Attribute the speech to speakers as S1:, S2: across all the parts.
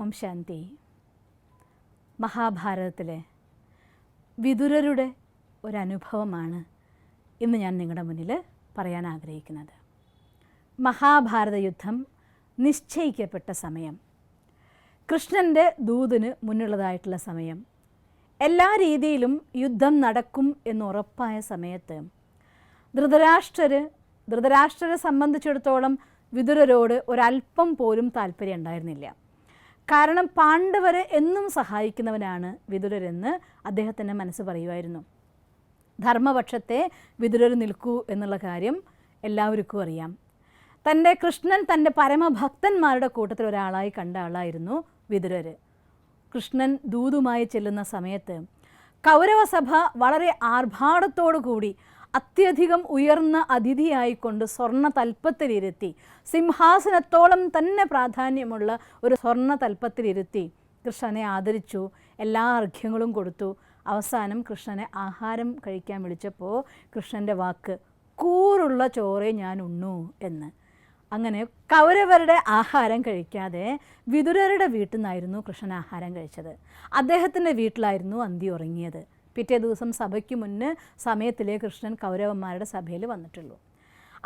S1: ഓം ശാന്തി. മഹാഭാരതത്തിലെ വിദുരരുടെ ഒരനുഭവമാണ് ഇന്ന് ഞാൻ നിങ്ങളുടെ മുന്നിൽ പറയാൻ ആഗ്രഹിക്കുന്നത്. മഹാഭാരത യുദ്ധം നിശ്ചയിക്കപ്പെട്ട സമയം, കൃഷ്ണൻ്റെ ദൂതിന് മുന്നുള്ളതായിട്ടുള്ള സമയം, എല്ലാ രീതിയിലും യുദ്ധം നടക്കും എന്നുറപ്പായ സമയത്ത് ധൃതരാഷ്ട്രരെ സംബന്ധിച്ചിടത്തോളം വിദുരരോട് ഒരല്പം പോലും താല്പര്യം ഉണ്ടായിരുന്നില്ല. കാരണം പാണ്ഡവരെ എന്നും സഹായിക്കുന്നവനാണ് വിദുരരെന്ന് അദ്ദേഹത്തിൻ്റെ മനസ്സ് പറയുമായിരുന്നു. ധർമ്മപക്ഷത്തെ വിദുരർ നിൽക്കൂ എന്നുള്ള കാര്യം എല്ലാവർക്കും അറിയാം. കൃഷ്ണൻ തൻ്റെ പരമഭക്തന്മാരുടെ കൂട്ടത്തിൽ ഒരാളായി കണ്ട ആളായിരുന്നു വിദുരർ. കൃഷ്ണൻ ദൂതുമായി ചെല്ലുന്ന സമയത്ത് കൗരവസഭ വളരെ ആർഭാടത്തോടു കൂടി അത്യധികം ഉയർന്ന അതിഥിയായിക്കൊണ്ട് സ്വർണ്ണ തൽപ്പത്തിലിരുത്തി, സിംഹാസനത്തോളം തന്നെ പ്രാധാന്യമുള്ള ഒരു സ്വർണ്ണ തൽപ്പത്തിലിരുത്തി കൃഷ്ണനെ ആദരിച്ചു. എല്ലാ അർഘ്യങ്ങളും കൊടുത്തു. അവസാനം കൃഷ്ണനെ ആഹാരം കഴിക്കാൻ വിളിച്ചപ്പോൾ കൃഷ്ണൻ്റെ വാക്ക്, കൂറുള്ള ചോറേ ഞാൻ ഉണ്ണൂ എന്ന്. അങ്ങനെ കൗരവരുടെ ആഹാരം കഴിക്കാതെ വിദുരരുടെ വീട്ടിൽ നിന്നായിരുന്നു കൃഷ്ണൻ ആഹാരം കഴിച്ചത്. അദ്ദേഹത്തിൻ്റെ വീട്ടിലായിരുന്നു അന്തി ഉറങ്ങിയത്. പിറ്റേ ദിവസം സഭയ്ക്ക് മുന്നേ സമയത്തിലേ കൃഷ്ണൻ കൗരവന്മാരുടെ സഭയിൽ വന്നിട്ടുള്ളൂ.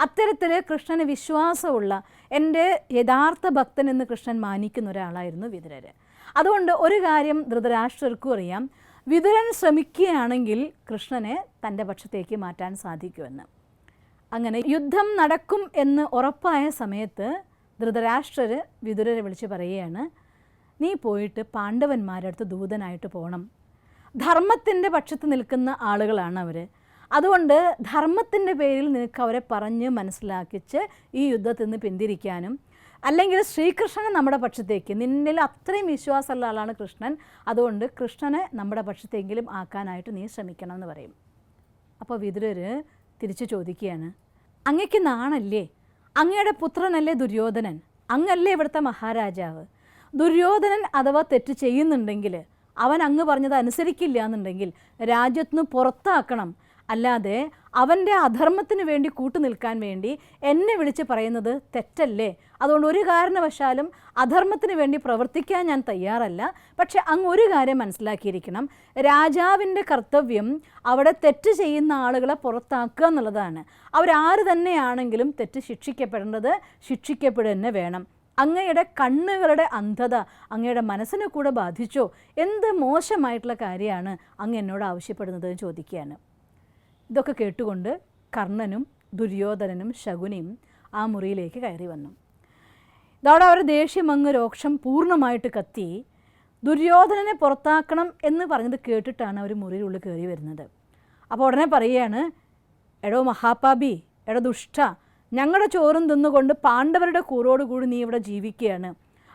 S1: അത്തരത്തിൽ കൃഷ്ണന് വിശ്വാസമുള്ള, എൻ്റെ യഥാർത്ഥ ഭക്തൻ എന്ന് കൃഷ്ണൻ മാനിക്കുന്ന ഒരാളായിരുന്നു വിദുരർ. അതുകൊണ്ട് ഒരു കാര്യം ധൃതരാഷ്ട്രർക്കും അറിയാം, വിദുരൻ ശ്രമിക്കുകയാണെങ്കിൽ കൃഷ്ണനെ തൻ്റെ പക്ഷത്തേക്ക് മാറ്റാൻ സാധിക്കുമെന്ന്. അങ്ങനെ യുദ്ധം നടക്കും എന്ന് ഉറപ്പായ സമയത്ത് ധൃതരാഷ്ട്രർ വിദുരരെ വിളിച്ച് പറയുകയാണ്, നീ പോയിട്ട് പാണ്ഡവന്മാരുടെ അടുത്ത് ദൂതനായിട്ട് പോകണം. ധർമ്മത്തിൻ്റെ പക്ഷത്ത് നിൽക്കുന്ന ആളുകളാണ് അവർ. അതുകൊണ്ട് ധർമ്മത്തിൻ്റെ പേരിൽ നിനക്ക് അവരെ പറഞ്ഞ് മനസ്സിലാക്കിച്ച് ഈ യുദ്ധത്തിൽ നിന്ന് പിന്തിരിക്കാനും, അല്ലെങ്കിൽ ശ്രീകൃഷ്ണനെ നമ്മുടെ പക്ഷത്തേക്ക്, നിന്നിൽ അത്രയും വിശ്വാസമുള്ള ആളാണ് കൃഷ്ണൻ, അതുകൊണ്ട് കൃഷ്ണനെ നമ്മുടെ പക്ഷത്തെങ്കിലും ആക്കാനായിട്ട് നീ ശ്രമിക്കണം എന്ന് പറയും. അപ്പോൾ വിദുരർ തിരിച്ചു ചോദിക്കുകയാണ്, അങ്ങയ്ക്ക് നാണല്ലേ? അങ്ങയുടെ പുത്രനല്ലേ ദുര്യോധനൻ? അങ്ങല്ലേ ഇവിടുത്തെ മഹാരാജാവ്? ദുര്യോധനൻ അഥവാ തെറ്റ് ചെയ്യുന്നുണ്ടെങ്കിൽ, അവൻ അങ്ങ് പറഞ്ഞത് അനുസരിക്കില്ല എന്നുണ്ടെങ്കിൽ രാജ്യത്തുനിന്ന് പുറത്താക്കണം. അല്ലാതെ അവൻ്റെ അധർമ്മത്തിന് വേണ്ടി കൂട്ടുനിൽക്കാൻ വേണ്ടി എന്നെ വിളിച്ച് പറയുന്നത് തെറ്റല്ലേ? അതുകൊണ്ട് ഒരു കാരണവശാലും അധർമ്മത്തിന് വേണ്ടി പ്രവർത്തിക്കാൻ ഞാൻ തയ്യാറല്ല. പക്ഷെ അങ്ങ് ഒരു കാര്യം മനസ്സിലാക്കിയിരിക്കണം, രാജാവിൻ്റെ കർത്തവ്യം അവിടെ തെറ്റ് ചെയ്യുന്ന ആളുകളെ പുറത്താക്കുക എന്നുള്ളതാണ്. അവരാര് തന്നെയാണെങ്കിലും തെറ്റ് ശിക്ഷിക്കപ്പെടുക തന്നെ വേണം. അങ്ങയുടെ കണ്ണുകളുടെ അന്ധത അങ്ങയുടെ മനസ്സിനെ കൂടെ ബാധിച്ചോ? എന്ത് മോശമായിട്ടുള്ള കാര്യമാണ് അങ്ങ് എന്നോട് ആവശ്യപ്പെടുന്നത് എന്ന് ചോദിക്കുകയാണ്. ഇതൊക്കെ കേട്ടുകൊണ്ട് കർണനും ദുര്യോധനനും ശകുനിയും ആ മുറിയിലേക്ക് കയറി വന്നു. ഇതോടെ അവരുടെ ദേഷ്യം അങ്ങ് രോക്ഷം പൂർണ്ണമായിട്ട് കത്തി. ദുര്യോധനനെ പുറത്താക്കണം എന്ന് പറഞ്ഞത് കേട്ടിട്ടാണ് അവർ മുറിയിലുള്ളിൽ കയറി വരുന്നത്. അപ്പോൾ ഉടനെ പറയുകയാണ്, എടോ മഹാപാപി, എടോ ദുഷ്ട, ഞങ്ങളുടെ ചോറും തിന്നുകൊണ്ട് പാണ്ഡവരുടെ കൂറോടുകൂടി നീ ഇവിടെ ജീവിക്കുകയാണ്.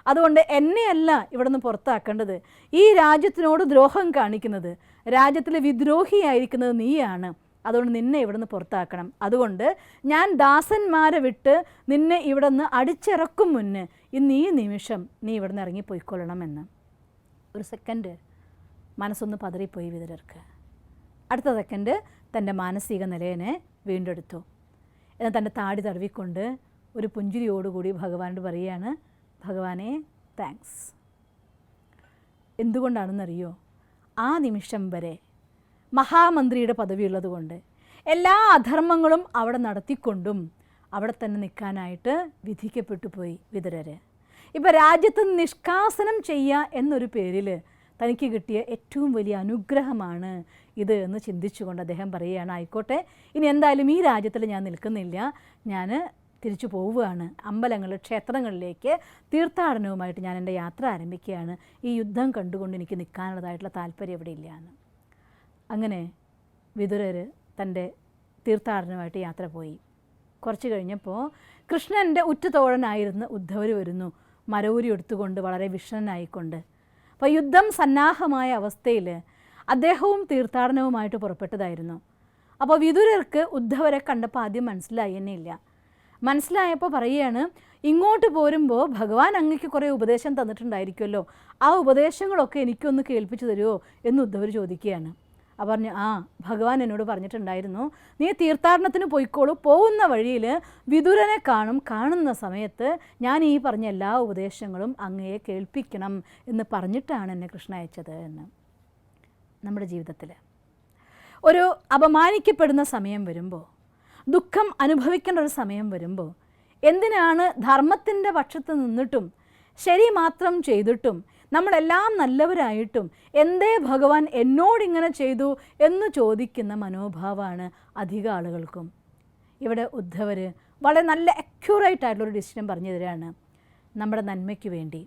S1: അതുകൊണ്ട് എന്നെയല്ല ഇവിടെ നിന്ന് പുറത്താക്കേണ്ടത്. ഈ രാജ്യത്തിനോട് ദ്രോഹം കാണിക്കുന്നത്, രാജ്യത്തിലെ വിദ്രോഹിയായിരിക്കുന്നത് നീയാണ്. അതുകൊണ്ട് നിന്നെ ഇവിടെ നിന്ന് പുറത്താക്കണം. അതുകൊണ്ട് ഞാൻ ദാസന്മാരെ വിട്ട് നിന്നെ ഇവിടെ നിന്ന് അടിച്ചിറക്കും മുന്നേ ഇന്ന് ഈ നിമിഷം നീ ഇവിടെ നിന്ന് ഇറങ്ങിപ്പോയിക്കൊള്ളണമെന്ന്. ഒരു സെക്കൻഡ് മനസ്സൊന്ന് പതറിപ്പോയി വിദുരർക്ക്. അടുത്ത സെക്കൻഡ് തൻ്റെ മാനസിക നിലയനെ വീണ്ടെടുത്തു. എന്നാൽ തൻ്റെ താടി തടവിക്കൊണ്ട് ഒരു പുഞ്ചിരിയോടുകൂടി ഭഗവാനോട് പറയുകയാണ്, ഭഗവാനെ താങ്ക്സ്. എന്തുകൊണ്ടാണെന്നറിയോ? ആ നിമിഷം വരെ മഹാമന്ത്രിയുടെ പദവിയുള്ളതുകൊണ്ട് എല്ലാ അധർമ്മങ്ങളും അവിടെ നടത്തിക്കൊണ്ടും അവിടെ തന്നെ നിൽക്കാനായിട്ട് വിധിക്കപ്പെട്ടു പോയി വിദുരർ. ഇപ്പോൾ രാജ്യത്ത് നിഷ്കാസനം ചെയ്യുക എന്നൊരു പേരിൽ തനിക്ക് കിട്ടിയ ഏറ്റവും വലിയ അനുഗ്രഹമാണ് ഇത് എന്ന് ചിന്തിച്ചുകൊണ്ട് അദ്ദേഹം പറയുകയാണ്, ആയിക്കോട്ടെ, ഇനി എന്തായാലും ഈ രാജ്യത്തിൽ ഞാൻ നിൽക്കുന്നില്ല, ഞാൻ തിരിച്ചു പോവുകയാണ്. ക്ഷേത്രങ്ങളിലേക്ക് തീർത്ഥാടനവുമായിട്ട് ഞാൻ എൻ്റെ യാത്ര ആരംഭിക്കുകയാണ്. ഈ യുദ്ധം കണ്ടുകൊണ്ട് എനിക്ക് നിൽക്കാനുള്ളതായിട്ടുള്ള താല്പര്യം ഇവിടെ ഇല്ല എന്ന്. അങ്ങനെ വിദുരർ തൻ്റെ തീർത്ഥാടനമായിട്ട് യാത്ര പോയി. കുറച്ച് കഴിഞ്ഞപ്പോൾ കൃഷ്ണൻ്റെ ഉറ്റതോഴനായിരുന്ന ഉദ്ധവർ വരുന്നു, മരൂരി എടുത്തുകൊണ്ട് വളരെ വിഷണ്ണനായിക്കൊണ്ട്. അപ്പോൾ യുദ്ധം സന്നാഹമായ അവസ്ഥയിൽ അദ്ദേഹവും തീർത്ഥാടനവുമായിട്ട് പുറപ്പെട്ടതായിരുന്നു. അപ്പോൾ വിദുരർക്ക് ഉദ്ധവരെ കണ്ടപ്പോൾ ആദ്യം മനസ്സിലായി തന്നെയില്ല. മനസ്സിലായപ്പോൾ പറയുകയാണ്, ഇങ്ങോട്ട് പോരുമ്പോൾ ഭഗവാൻ അങ്ങക്ക് കുറേ ഉപദേശം തന്നിട്ടുണ്ടായിരിക്കുമല്ലോ, ആ ഉപദേശങ്ങളൊക്കെ എനിക്കൊന്ന് കേൾപ്പിച്ചു തരുമോ എന്ന് ഉദ്ധവർ ചോദിക്കുകയാണ്. പറഞ്ഞു, ഭഗവാൻ എന്നോട് പറഞ്ഞിട്ടുണ്ടായിരുന്നു, നീ തീർത്ഥാടനത്തിന് പോയിക്കോളൂ, പോകുന്ന വഴിയിൽ വിദുരനെ കാണുന്ന സമയത്ത് ഞാൻ ഈ പറഞ്ഞ എല്ലാ ഉപദേശങ്ങളും അങ്ങയെ കേൾപ്പിക്കണം എന്ന് പറഞ്ഞിട്ടാണ് എന്നെ കൃഷ്ണ അയച്ചത് എന്ന്. നമ്മുടെ ജീവിതത്തിൽ ഒരു അപമാനിക്കപ്പെടുന്ന സമയം വരുമ്പോൾ, ദുഃഖം അനുഭവിക്കേണ്ട ഒരു സമയം വരുമ്പോൾ, എന്തിനാണ് ധർമ്മത്തിൻ്റെ പക്ഷത്ത് നിന്നിട്ടും ശരി മാത്രം ചെയ്തിട്ടും നമ്മളെല്ലാം നല്ലവരായിട്ടും എന്തേ ഭഗവാൻ എന്നോടിങ്ങനെ ചെയ്തു എന്ന് ചോദിക്കുന്ന മനോഭാവമാണ് അധിക ആളുകൾക്കും. ഇവിടെ ഉദ്ധവർ വളരെ നല്ല അക്യൂറേറ്റ് ആയിട്ടുള്ളൊരു ഡിസിഷൻ പറഞ്ഞു തരികയാണ്, നമ്മുടെ നന്മയ്ക്ക് വേണ്ടി.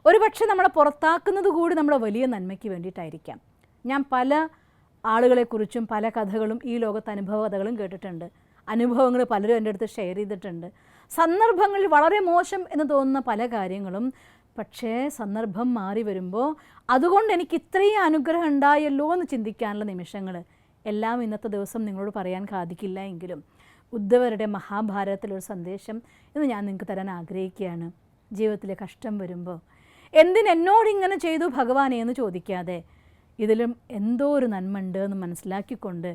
S1: ഒരുപക്ഷെ നമ്മളെ പുറത്താക്കുന്നത് കൂടി നമ്മുടെ വലിയ നന്മയ്ക്ക് വേണ്ടിയിട്ടായിരിക്കാം. ഞാൻ പല ആളുകളെക്കുറിച്ചും പല കഥകളും ഈ ലോകത്ത് അനുഭവ കഥകളും കേട്ടിട്ടുണ്ട്. അനുഭവങ്ങൾ പലരും എൻ്റെ അടുത്ത് ഷെയർ ചെയ്തിട്ടുണ്ട്. സന്ദർഭങ്ങളിൽ വളരെ മോശം എന്ന് തോന്നുന്ന പല കാര്യങ്ങളും, പക്ഷേ സന്ദർഭം മാറി വരുമ്പോൾ അതുകൊണ്ട് എനിക്ക് ഇത്രയും അനുഗ്രഹം ഉണ്ടായല്ലോ എന്ന് ചിന്തിക്കാനുള്ള നിമിഷങ്ങൾ എല്ലാം ഇന്നത്തെ ദിവസം നിങ്ങളോട് പറയാൻ സാധിക്കില്ല എങ്കിലും ഉദ്ധവരുടെ മഹാഭാരതത്തിലൊരു സന്ദേശം ഇന്ന് ഞാൻ നിങ്ങൾക്ക് തരാൻ ആഗ്രഹിക്കുകയാണ്. ജീവിതത്തിലെ കഷ്ടം വരുമ്പോൾ എന്തിനെന്നോടിങ്ങനെ ചെയ്തു ഭഗവാനെ എന്ന് ചോദിക്കാതെ ഇതിലും എന്തോ ഒരു നന്മ ഉണ്ട് എന്ന് മനസ്സിലാക്കിക്കൊണ്ട്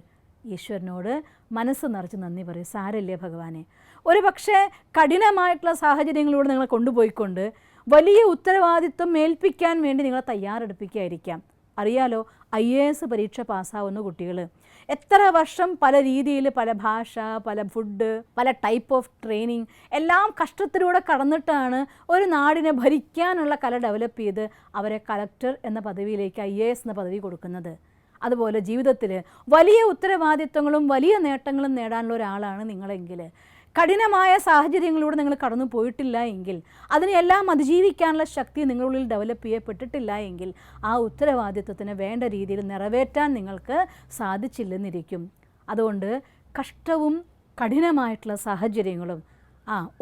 S1: ഈശ്വരനോട് മനസ്സ് നിറച്ച് നന്ദി പറയും. സാരല്ലേ ഭഗവാനെ, ഒരു പക്ഷേ കഠിനമായിട്ടുള്ള സാഹചര്യങ്ങളിലൂടെ നിങ്ങളെ കൊണ്ടുപോയിക്കൊണ്ട് വലിയ ഉത്തരവാദിത്വം ഏൽപ്പിക്കാൻ വേണ്ടി നിങ്ങളെ തയ്യാറെടുപ്പിക്കുകയായിരിക്കാം. അറിയാലോ, IAS പരീക്ഷ പാസ്സാവുന്ന കുട്ടികൾ എത്ര വർഷം പല രീതിയിൽ, പല ഭാഷ, പല ഫുഡ്, പല ടൈപ്പ് ഓഫ് ട്രെയിനിങ് എല്ലാം കഷ്ടത്തിലൂടെ കടന്നിട്ടാണ് ഒരു നാടിനെ ഭരിക്കാനുള്ള കല ഡെവലപ്പ് ചെയ്ത് അവരെ കളക്ടർ എന്ന പദവിയിലേക്ക് IAS എന്ന പദവി കൊടുക്കുന്നത്. അതുപോലെ ജീവിതത്തിൽ വലിയ ഉത്തരവാദിത്വങ്ങളും വലിയ നേട്ടങ്ങളും നേടാനുള്ള ഒരാളാണ് നിങ്ങളെങ്കിൽ, കഠിനമായ സാഹചര്യങ്ങളിലൂടെ നിങ്ങൾ കടന്നു പോയിട്ടില്ല എങ്കിൽ, അതിനെല്ലാം അതിജീവിക്കാനുള്ള ശക്തി നിങ്ങളുള്ളിൽ ഡെവലപ്പ് ചെയ്യപ്പെട്ടിട്ടില്ല എങ്കിൽ ആ ഉത്തരവാദിത്വത്തിന് വേണ്ട രീതിയിൽ നിറവേറ്റാൻ നിങ്ങൾക്ക് സാധിച്ചില്ലെന്നിരിക്കും. അതുകൊണ്ട് കഷ്ടവും കഠിനമായിട്ടുള്ള സാഹചര്യങ്ങളും,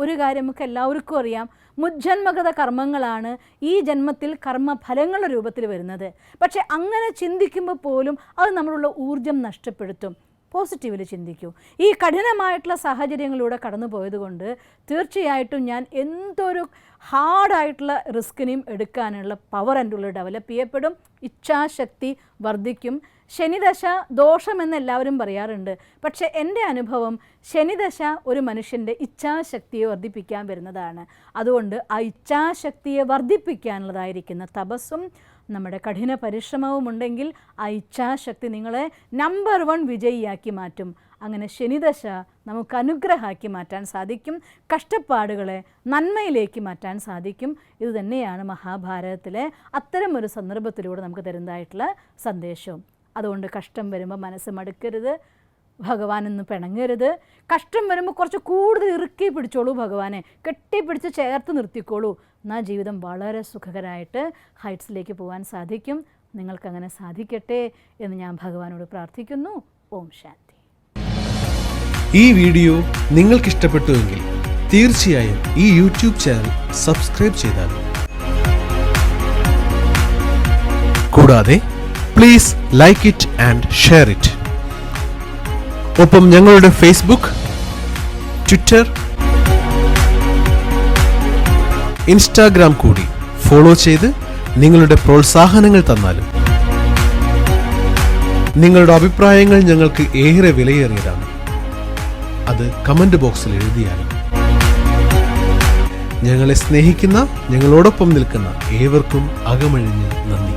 S1: ഒരു കാര്യം നമുക്ക് എല്ലാവർക്കും അറിയാം, മുജ്ജന്മഗത കർമ്മങ്ങളാണ് ഈ ജന്മത്തിൽ കർമ്മഫലങ്ങളുടെ രൂപത്തിൽ വരുന്നത്. പക്ഷേ അങ്ങനെ ചിന്തിക്കുമ്പോൾ പോലും അത് നമ്മളുള്ള ഊർജം നഷ്ടപ്പെടുത്തും. പോസിറ്റീവിൽ ചിന്തിക്കൂ. ഈ കഠിനമായിട്ടുള്ള സാഹചര്യങ്ങളിലൂടെ കടന്നു പോയതുകൊണ്ട് തീർച്ചയായിട്ടും ഞാൻ എന്തൊരു ഹാർഡായിട്ടുള്ള റിസ്കിനെയും എടുക്കാനുള്ള പവർ എൻ്റെ ഉള്ളിൽ ഡെവലപ്പ് ചെയ്യപ്പെടും. ഇച്ഛാശക്തി വർദ്ധിക്കും. ശനിദശ ദോഷമെന്ന് എല്ലാവരും പറയാറുണ്ട്. പക്ഷേ എൻ്റെ അനുഭവം ശനിദശ ഒരു മനുഷ്യൻ്റെ ഇച്ഛാശക്തിയെ വർദ്ധിപ്പിക്കാൻ വരുന്നതാണ്. അതുകൊണ്ട് ആ ഇച്ഛാശക്തിയെ വർദ്ധിപ്പിക്കാനുള്ളതായിരിക്കുന്ന തപസ്സും നമ്മുടെ കഠിന പരിശ്രമവും ഉണ്ടെങ്കിൽ ആ ഇച്ഛാശക്തി നിങ്ങളെ നമ്പർ 1 വിജയിയാക്കി മാറ്റും. അങ്ങനെ ശനിദശ നമുക്ക് അനുഗ്രഹമാക്കി മാറ്റാൻ സാധിക്കും. കഷ്ടപ്പാടുകളെ നന്മയിലേക്ക് മാറ്റാൻ സാധിക്കും. ഇതുതന്നെയാണ് മഹാഭാരതത്തിലെ അത്തരമൊരു സന്ദർഭത്തിലൂടെ നമുക്ക് തരുന്നതായിട്ടുള്ള സന്ദേശവും. അതുകൊണ്ട് കഷ്ടം വരുമ്പോൾ മനസ്സ് മടുക്കരുത്, ഭഗവാനൊന്ന് പിണങ്ങരുത്. കഷ്ടം വരുമ്പോൾ കുറച്ച് കൂടുതൽ ഇറുക്കി പിടിച്ചോളൂ, ഭഗവാനെ കെട്ടിപ്പിടിച്ച് ചേർത്ത് നിർത്തിക്കോളൂ. എന്നാൽ ജീവിതം വളരെ സുഖകരമായിട്ട് ഹൈറ്റ്സിലേക്ക് പോകാൻ സാധിക്കും. നിങ്ങൾക്കങ്ങനെ സാധിക്കട്ടെ എന്ന് ഞാൻ ഭഗവാനോട് പ്രാർത്ഥിക്കുന്നു. ഓം ശാന്തി.
S2: ഈ വീഡിയോ നിങ്ങൾക്കിഷ്ടപ്പെട്ടുവെങ്കിൽ തീർച്ചയായും ഈ യൂട്യൂബ് ചാനൽ സബ്സ്ക്രൈബ് ചെയ്താലും, കൂടാതെ please like it and share it. ഒപ്പം ഞങ്ങളുടെ ഫേസ്ബുക്ക്, ട്വിറ്റർ, ഇൻസ്റ്റാഗ്രാം കൂടി ഫോളോ ചെയ്ത് നിങ്ങളുടെ പ്രോത്സാഹനങ്ങൾ തന്നാലും. നിങ്ങളുടെ അഭിപ്രായങ്ങൾ ഞങ്ങൾക്ക് ഏറെ വിലയേറിയതാണ്. അത് കമന്റ് ബോക്സിൽ എഴുതിയാലും. ഞങ്ങളെ സ്നേഹിക്കുന്ന, ഞങ്ങളോടൊപ്പം നിൽക്കുന്ന ഏവർക്കും അകമഴിഞ്ഞ് നന്ദി.